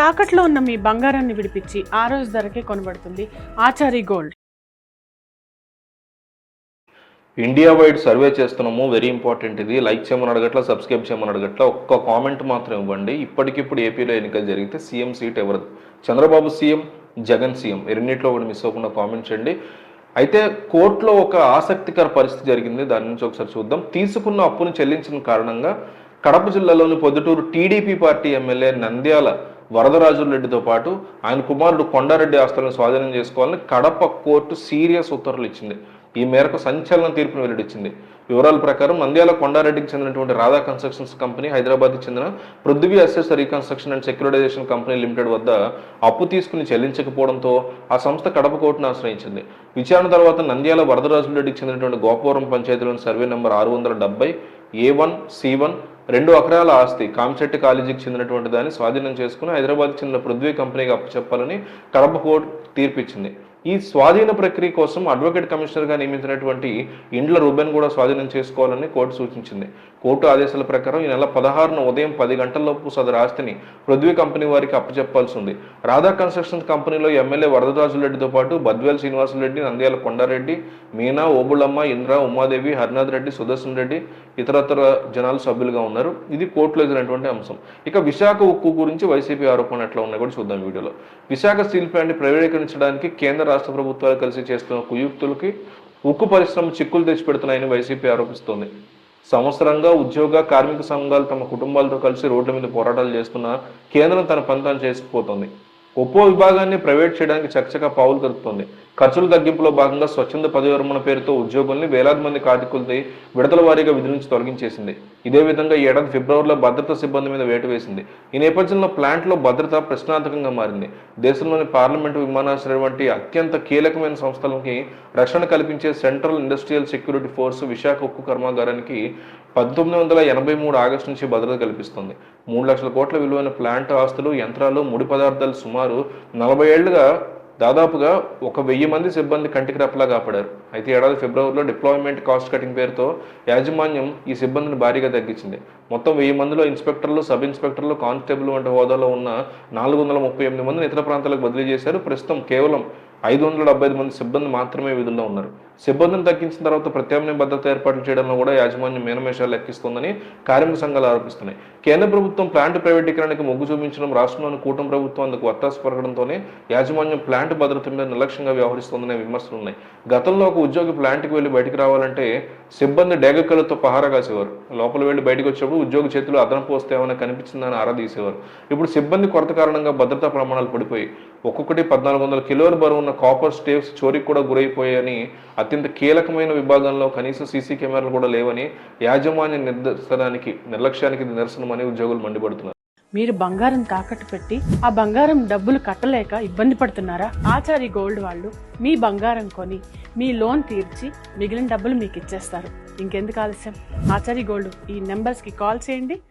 తాకట్లో ఉన్న మీ బంగారాన్ని విడిపించి ఆ రోజు ధరకే కొనబడుతుంది Achari Gold. India wide survey చేస్తున్నాము, వెరీ ఇంపార్టెంట్. ఇది లైక్ చేయమని అడగట్లా, సబ్స్క్రైబ్ చేయమని అడగట్లా, ఒక్క కామెంట్ మాత్రం ఇవ్వండి. ఇప్పటికిప్పుడు ఏపీలో ఎన్నికలు జరిగితే సీఎం సీట్ ఎవరిది? చంద్రబాబు సీఎం, జగన్ సీఎం, ఈ రెండింటిలో ఒకటి మిస్ అవ్వకుండా కామెంట్ చేయండి. అయితే కోర్టులో ఒక ఆసక్తికర పరిస్థితి జరిగింది, దాని నుంచి ఒకసారి చూద్దాం. తీసుకున్న అప్పును చెల్లించిన కారణంగా కడప జిల్లాలోని Proddatur TDP party MLA Nandyal వరదరాజులరెడ్డితో పాటు ఆయన కుమారుడు కొండారెడ్డి ఆస్తులను స్వాధీనం చేసుకోవాలని కడప కోర్టు సీరియస్ ఉత్తర్వులు ఇచ్చింది. ఈ మేరకు సంచలన తీర్పును వెల్లడించింది. వివరాల ప్రకారం నంద్యాల కొండారెడ్డికి చెందినటువంటి రాధా కన్స్ట్రక్షన్స్ కంపెనీ, హైదరాబాద్కి చెందిన Prithvi assets reconstruction and securitisation company limited వద్ద అప్పు తీసుకుని చెల్లించకపోవడంతో ఆ సంస్థ కడప కోర్టును ఆశ్రయించింది. విచారణ తర్వాత నంద్యాల వరదరాజులరెడ్డికి చెందినటువంటి Gopavaram పంచాయతీలోని survey number 670 A1 C1 2 ఎకరాల ఆస్తి కామిచెట్టి కాలేజీకి చెందినటువంటి దాన్ని స్వాధీనం చేసుకుని హైదరాబాద్కి చెందిన పృథ్వీ కంపెనీకి అప్పచెప్పాలని కడప కోర్టు తీర్పిచ్చింది. ఈ స్వాధీన ప్రక్రియ కోసం అడ్వకేట్ కమిషనర్గా నియమించినటువంటి ఇండ్ల రూబెన్ కూడా స్వాధీనం చేసుకోవాలని కోర్టు సూచించింది. కోర్టు ఆదేశాల ప్రకారం ఈ నెల 16న ఉదయం 10 గంటలలోపు సదరు ఆస్తిని పృథ్వీ కంపెనీ వారికి అప్పచెప్పాల్సి ఉంది. రాధా కన్స్ట్రక్షన్ కంపెనీలో ఎమ్మెల్యే వరదరాజులరెడ్డితో పాటు బద్వేల్ శ్రీనివాసులరెడ్డి, నంద్యాల కొండారెడ్డి, మీనా, ఓబుళమ్మ, ఇంద్ర, ఉమాదేవి, హరినాథ్ రెడ్డి, సుదర్శన్ రెడ్డి, ఇతరతర జనాలు సభ్యులుగా ఉన్నారు. ఇది కోర్టులో ఎదురైనటువంటి అంశం. ఇక విశాఖ ఉక్కు గురించి వైసీపీ ఆరోపణలు ఎట్లా ఉన్నాయి కూడా చూద్దాం వీడియోలో. విశాఖ స్టీల్ ప్లాంట్ ప్రైవేటీకరించడానికి కేంద్ర రాష్ట్ర ప్రభుత్వాలు కలిసి చేస్తున్న కుయుక్తులకి ఉక్కు పరిశ్రమ చిక్కులు తెచ్చిపెడుతున్నాయని వైసీపీ ఆరోపిస్తోంది. సంవత్సరంగా ఉద్యోగ కార్మిక సంఘాలు తమ కుటుంబాలతో కలిసి రోడ్ల మీద పోరాటాలు చేస్తున్నా కేంద్రం తన పని తాను చేసుకుపోతుంది. ఒప్పో విభాగాన్ని ప్రైవేట్ చేయడానికి చకచకా పావులు కలుపుతోంది. ఖర్చుల తగ్గింపులో భాగంగా స్వచ్ఛంద పదవి విరమణ పేరుతో ఉద్యోగుల్ని వేలాది మంది కార్మికులది విడతల వారీగా విధి నుంచి తొలగించేసింది. ఇదే విధంగా ఈ ఏడాది ఫిబ్రవరిలో భద్రతా సిబ్బంది మీద వేటు వేసింది. ఈ నేపథ్యంలో ప్లాంట్లో భద్రత ప్రశ్నార్థకంగా మారింది. దేశంలోని పార్లమెంటు, విమానాశ్రయం వంటి అత్యంత కీలకమైన సంస్థలకి రక్షణ కల్పించే central industrial security force Visakha ఉక్కు కర్మాగారానికి 1983 ఆగస్టు నుంచి భద్రత కల్పిస్తుంది. 3 లక్షల కోట్ల విలువైన ప్లాంట్ ఆస్తులు, యంత్రాలు, ముడి పదార్థాలు సుమారు 40 ఏళ్లుగా దాదాపుగా 1000 మంది సిబ్బంది కంటికి రెప్పలా కాపాడారు. అయితే ఏడాది ఫిబ్రవరిలో డిప్లాయ్మెంట్ కాస్ట్ కటింగ్ పేరుతో యాజమాన్యం ఈ సిబ్బందిని భారీగా తగ్గించింది. మొత్తం 1000 మందిలో ఇన్స్పెక్టర్లు, సబ్ ఇన్స్పెక్టర్లు, కానిస్టేబుల్ వంటి హోదాలో ఉన్న 438 మందిని ఇతర ప్రాంతాలకు బదిలీ చేశారు. ప్రస్తుతం కేవలం 575 మంది సిబ్బంది మాత్రమే విధుల్లో ఉన్నారు. సిబ్బందిని తగ్గించిన తర్వాత ప్రత్యామ్నాయ భద్రత ఏర్పాట్లు చేయడంలో కూడా యాజమాన్యం మీనమేషాలు లెక్కిస్తోందని కార్మిక సంఘాలు ఆరోపిస్తున్నాయి. కేంద్ర ప్రభుత్వం ప్లాంట్ ప్రైవేటీకరణకు మొగ్గు చూపించడం, రాష్ట్రంలోని కూటమి ప్రభుత్వం అందుకు వత్తాసు పరగడంతోనే యాజమాన్యం ప్లాంట్ భద్రత మీద నిర్లక్ష్యంగా వ్యవహరిస్తోందనే విమర్శలు ఉన్నాయి. గతంలో ఒక ఉద్యోగి ప్లాంట్కి వెళ్ళి బయటికి రావాలంటే సిబ్బంది డేగక్కలతో పహారా కాసేవారు. లోపల వెళ్ళి బయటకు వచ్చేప్పుడు ఉద్యోగి చేతులు అదనపు వస్తే ఏమైనా కనిపించిందని ఆరా తీసేవారు. ఇప్పుడు సిబ్బంది కొరత కారణంగా భద్రతా ప్రమాణాలు పడిపోయి ఒక్కొక్కటి 1400 కిలోల బరువు ఉన్న కాపర్ స్టేవ్స్ చోరీకి కూడా గురైపోయాయని, అత్యంత కీలకమైన విభాగంలో కనీసం సీసీ కెమెరాలు కూడా లేవని యాజమాన్య నిర్లక్ష్యానికి నిరసనమని ఉద్యోగులు మండిపడుతున్నారు. మీరు బంగారం తాకట్టు పెట్టి ఆ బంగారం డబ్బులు కట్టలేక ఇబ్బంది పడుతున్నారా? ఆచారి గోల్డ్ వాళ్ళు మీ బంగారం కొని మీ లోన్ తీర్చి మిగిలిన డబ్బులు మీకు ఇచ్చేస్తారు. ఇంకెందుకు ఆలస్యం? ఆచారి గోల్డ్ ఈ నెంబర్స్కి కాల్ చేయండి.